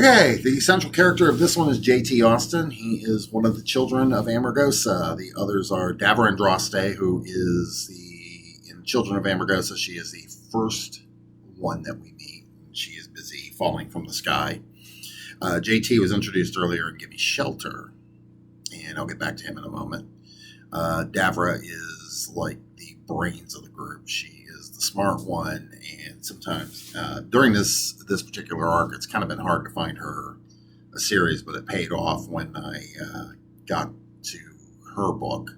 Okay, the central character of this one is J.T. Austin. He is one of the children of Amargosa. The others are Davra Andraste, who is in Children of Amargosa. She is the first one that we meet. She is busy falling from the sky. J.T. was introduced earlier in Give Me Shelter, and I'll get back to him in a moment. Davra is like the brains of the group. She is the smart one, and sometimes during this particular arc, it's kind of been hard to find her a series, but it paid off when I got to her book.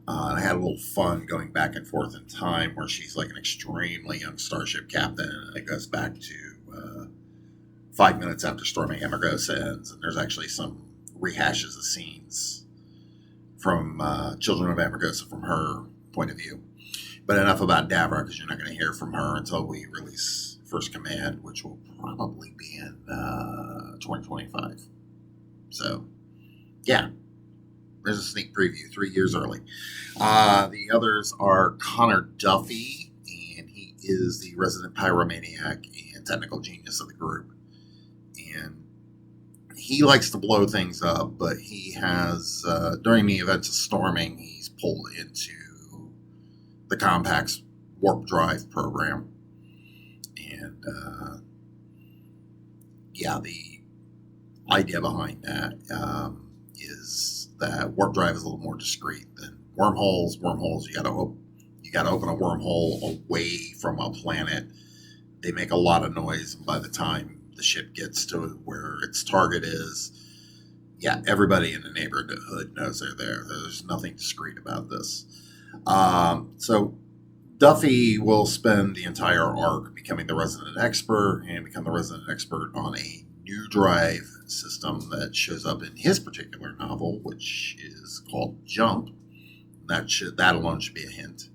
I had a little fun going back and forth in time where she's like an extremely young starship captain, and it goes back to 5 minutes after storming Amargosa ends, and there's actually some rehashes of scenes from Children of Amargosa from her point of view. But enough about Davra, because you're not going to hear from her until we release First Command, which will probably be in 2025. So, yeah. There's a sneak preview, 3 years early. The others are Connor Duffy, and he is the resident pyromaniac and technical genius of the group. And he likes to blow things up, but he has, during the events of storming, he's pulled into the Compact's warp drive program. And, the idea behind that is that warp drive is a little more discreet than wormholes. Wormholes, you got to open a wormhole away from a planet. They make a lot of noise, and by the time the ship gets to where its target is, everybody in the neighborhood knows they're there. There's nothing discreet about this. So Duffy will spend the entire arc becoming the resident expert and become the resident expert on a new drive system that shows up in his particular novel, which is called Jump. That alone should be a hint.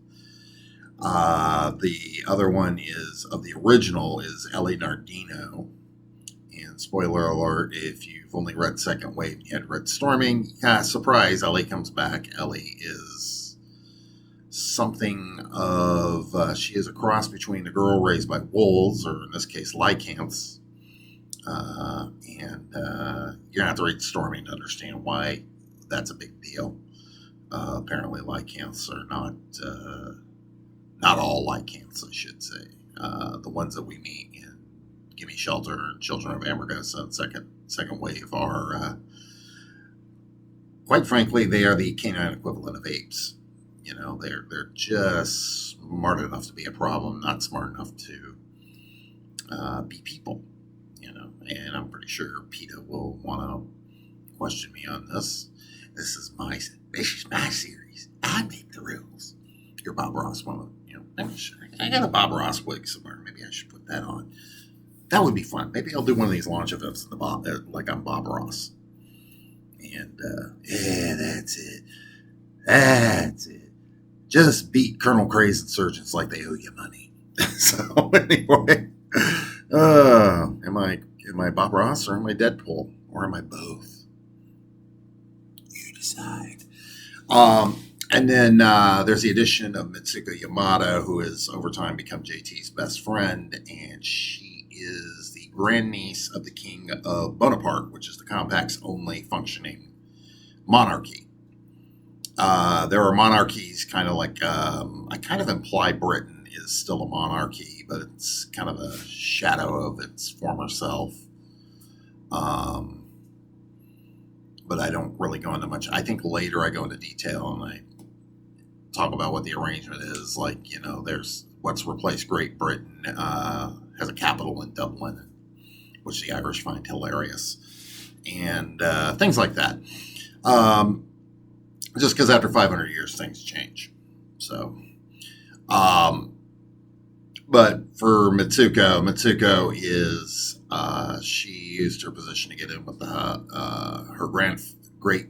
The other one of the original is Ellie Nardino. And spoiler alert, if you've only read Second Wave and you had read Storming, surprise, Ellie comes back. Ellie is something of, she is a cross between a girl raised by wolves, or in this case, lycanths. And you're going to have to read Storming to understand why that's a big deal. Apparently lycanths are not all lycanths, I should say. The ones that we meet in Give Me Shelter and Children of Amargosa and Second Wave are, quite frankly, they are the canine equivalent of apes. You know, they're just smart enough to be a problem, not smart enough to be people. You know, and I'm pretty sure PETA will want to question me on this. This is my series. I make the rules. You're Bob Ross. I got a Bob Ross wig somewhere. Maybe I should put that on. That would be fun. Maybe I'll do one of these launch events like I'm Bob Ross. And that's it. That's it. Just beat Colonel Cray's insurgents like they owe you money. So anyway, am I Bob Ross or am I Deadpool or am I both? You decide. And then there's the addition of Mitsuko Yamada, who has over time become JT's best friend, and she is the grandniece of the King of Bonaparte, which is the Compact's only functioning monarchy. There are monarchies kind of like, I kind of imply Britain is still a monarchy, but it's kind of a shadow of its former self. But I don't really go into much. I think later I go into detail and I talk about what the arrangement is. Like, you know, there's what's replaced Great Britain has a capital in Dublin, which the Irish find hilarious, and things like that. Just because after 500 years, things change. So, but for Mitsuko is, she used her position to get in with her great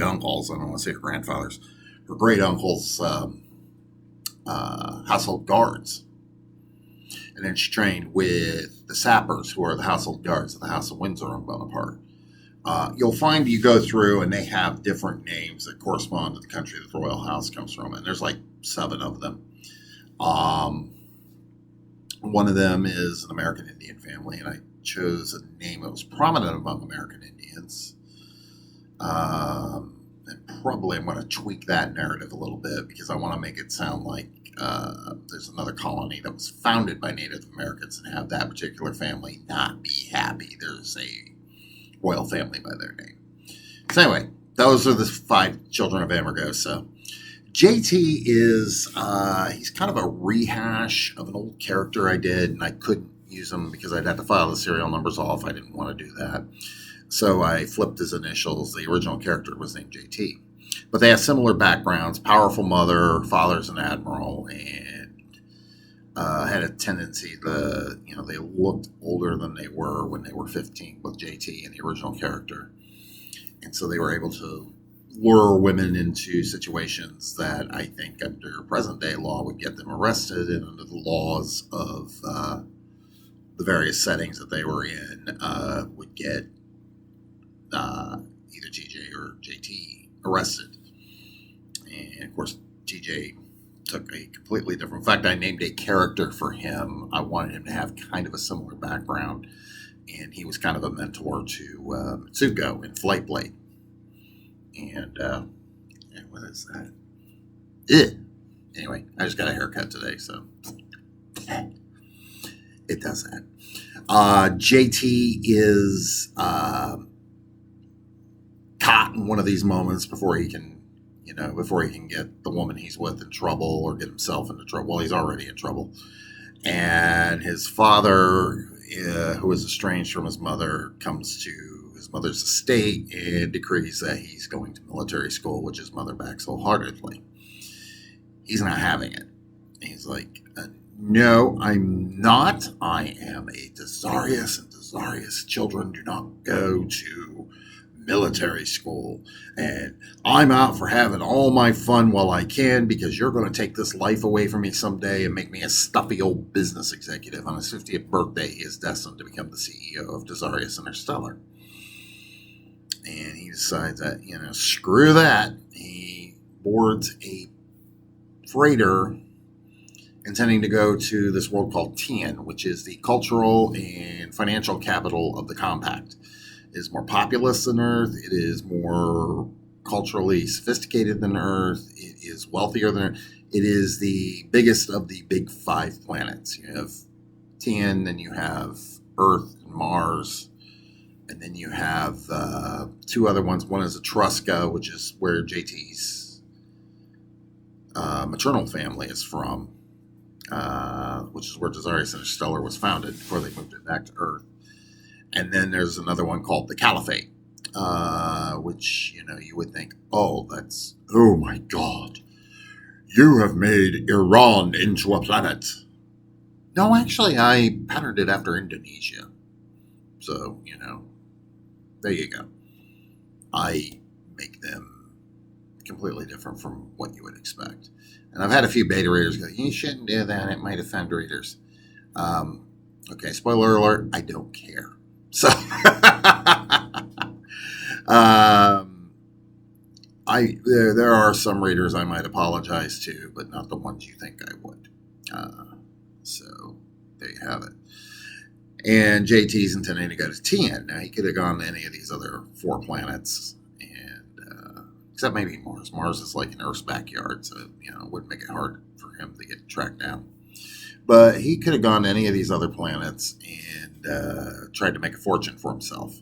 uncles. I don't want to say her grandfathers, her great uncles' household guards. And then she trained with the sappers, who are the household guards of the House of Windsor and Bonaparte. You'll find you go through and they have different names that correspond to the country that the royal house comes from. And there's like 7 of them. One of them is an American Indian family, and I chose a name that was prominent among American Indians. And probably I'm going to tweak that narrative a little bit because I want to make it sound like there's another colony that was founded by Native Americans and have that particular family not be happy. There's a royal family by their name. So anyway, those are the 5 children of Amargosa. JT is, he's kind of a rehash of an old character I did, and I couldn't use him because I'd have to file the serial numbers off. I didn't want to do that. So I flipped his initials. The original character was named JT. But they have similar backgrounds. Powerful mother, father's an admiral, and had a tendency to, they looked older than they were when they were 15 with JT and the original character. And so they were able to lure women into situations that I think under present day law would get them arrested, and under the laws of the various settings that they were in would get either TJ or JT arrested. And of course, TJ took a completely different. In fact, I named a character for him. I wanted him to have kind of a similar background, and he was kind of a mentor to Mitsuko in Flight Blade. And what is that? Anyway, I just got a haircut today, so it does that. JT is caught in one of these moments before he can get the woman he's with in trouble or get himself into trouble. Well, he's already in trouble. And his father, who is estranged from his mother, comes to his mother's estate and decrees that he's going to military school, which his mother backs wholeheartedly. He's not having it. He's like, no, I'm not. I am a Desarius, and Desarius children do not go to military school, and I'm out for having all my fun while I can because you're going to take this life away from me someday and make me a stuffy old business executive. On his 50th birthday, he is destined to become the CEO of Desarius Interstellar. And he decides that, screw that. He boards a freighter intending to go to this world called Tien, which is the cultural and financial capital of the Compact. It is more populous than Earth. It is more culturally sophisticated than Earth. It is wealthier than Earth. It is the biggest of the big 5 planets. You have Tien, then you have Earth and Mars, and then you have 2 other ones. One is Etrusca, which is where JT's maternal family is from, which is where Desarius Interstellar was founded before they moved it back to Earth. And then there's another one called the Caliphate, which, you would think, oh my God, you have made Iran into a planet. No, actually, I patterned it after Indonesia. So, there you go. I make them completely different from what you would expect. And I've had a few beta readers go, you shouldn't do that. It might offend readers. Okay, spoiler alert, I don't care. So, there are some readers I might apologize to, but not the ones you think I would. So, there you have it. And JT's intending to go to Tien. Now, he could have gone to any of these other 4 planets, and except maybe Mars. Mars is like an Earth's backyard, so, it wouldn't make it hard for him to get tracked down. But he could have gone to any of these other planets and tried to make a fortune for himself.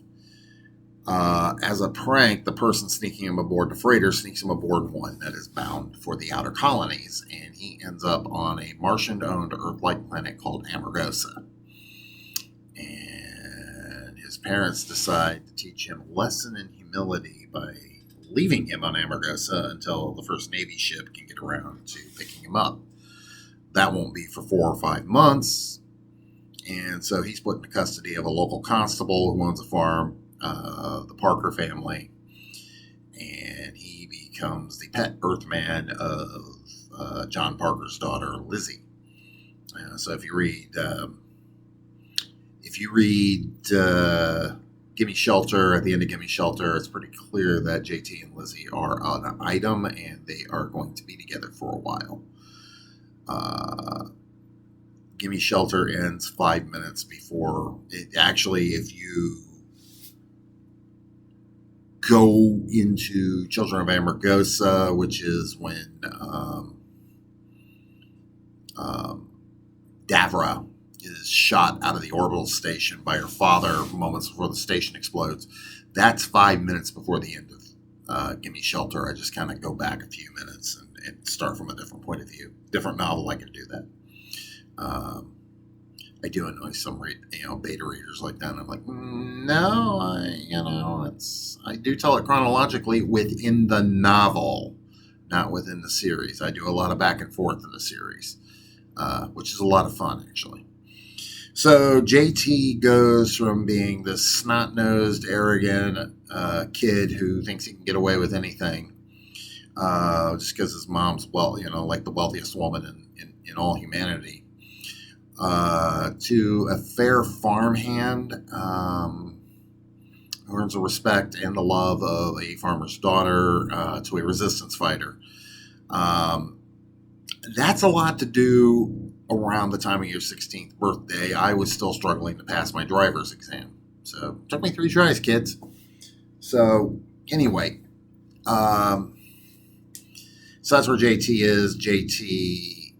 As a prank, the person sneaking him aboard the freighter sneaks him aboard one that is bound for the outer colonies, and he ends up on a Martian-owned Earth-like planet called Amargosa. And his parents decide to teach him a lesson in humility by leaving him on Amargosa until the first Navy ship can get around to picking him up. That won't be for 4 or 5 months. And so he's put into custody of a local constable who owns a farm, the Parker family. And he becomes the pet Earthman of John Parker's daughter, Lizzie. So if you read Gimme Shelter, at the end of Gimme Shelter, it's pretty clear that JT and Lizzie are an item and they are going to be together for a while. Gimme Shelter ends 5 minutes before it. Actually, if you go into Children of Amargosa, which is when Davra is shot out of the orbital station by her father moments before the station explodes, that's 5 minutes before the end of Gimme Shelter. I just kind of go back a few minutes and start from a different point of view. Different novel, I can do that. I do annoy some beta readers like that. And I'm like, no, I do tell it chronologically within the novel, not within the series. I do a lot of back and forth in the series, which is a lot of fun, actually. So JT goes from being this snot-nosed, arrogant kid who thinks he can get away with anything, just because his mom's, like the wealthiest woman in all humanity, to a fair farmhand who earns the respect and the love of a farmer's daughter, to a resistance fighter. That's a lot to do around the time of your 16th birthday. I was still struggling to pass my driver's exam. So it took me 3 tries, kids. So anyway, so that's where JT is. JT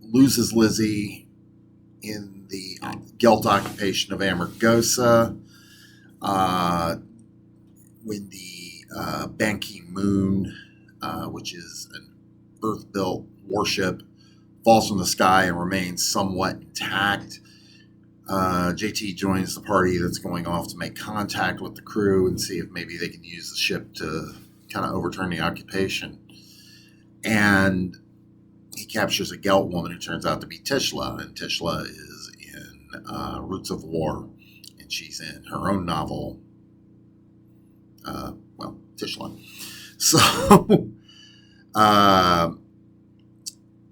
loses Lizzie in the Gelt occupation of Amargosa, when the Banki Moon, which is an Earth-built warship, falls from the sky and remains somewhat intact. JT joins the party that's going off to make contact with the crew and see if maybe they can use the ship to kind of overturn the occupation. And he captures a Gelt woman who turns out to be Tishla, and Tishla is in Roots of War, and she's in her own novel, Tishla. So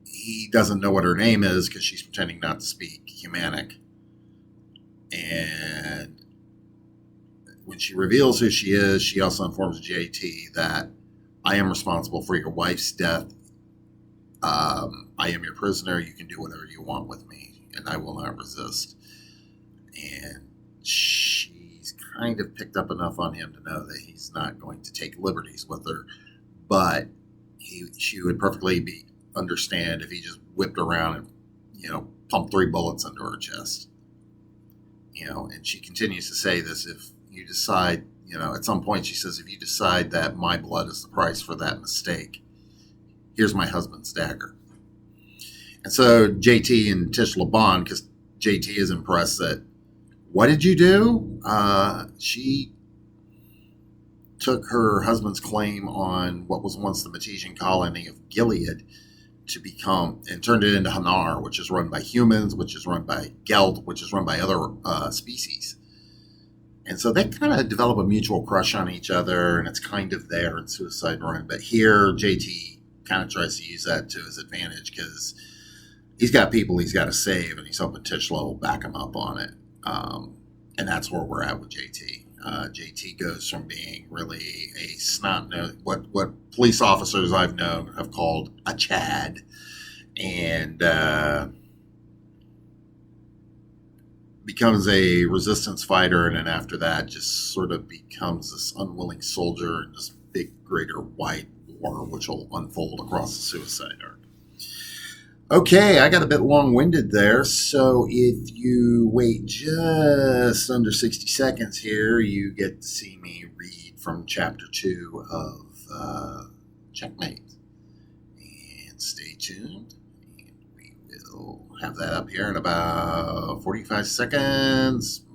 he doesn't know what her name is because she's pretending not to speak Humanic. And when she reveals who she is, she also informs JT that I am responsible for your wife's death. I am your prisoner. You can do whatever you want with me, and I will not resist. And she's kind of picked up enough on him to know that he's not going to take liberties with her, but she would perfectly understand if he just whipped around and, pumped 3 bullets into her chest. And she continues to say this, if you decide, at some point she says, if you decide that my blood is the price for that mistake, here's my husband's dagger. And so JT and Tishla bond because JT is impressed that, what did you do? She took her husband's claim on what was once the Metesian colony of Gilead to become, and turned it into Hanar, which is run by humans, which is run by Gelt, which is run by other species. And so they kind of develop a mutual crush on each other, and it's kind of there in Suicide Run. But here, JT kind of tries to use that to his advantage because he's got people he's got to save, and he's hoping Tishla will back him up on it. And that's where we're at with JT. JT goes from being really a snot-nosed, what police officers I've known have called a Chad, and becomes a resistance fighter, and then after that just sort of becomes this unwilling soldier in this big greater white war, which will unfold across the Suicide arc. Okay, I got a bit long-winded there, so if you wait just under 60 seconds here, you get to see me read from Chapter 2 of Checkmate. And stay tuned, and we will have that up here in about 45 seconds.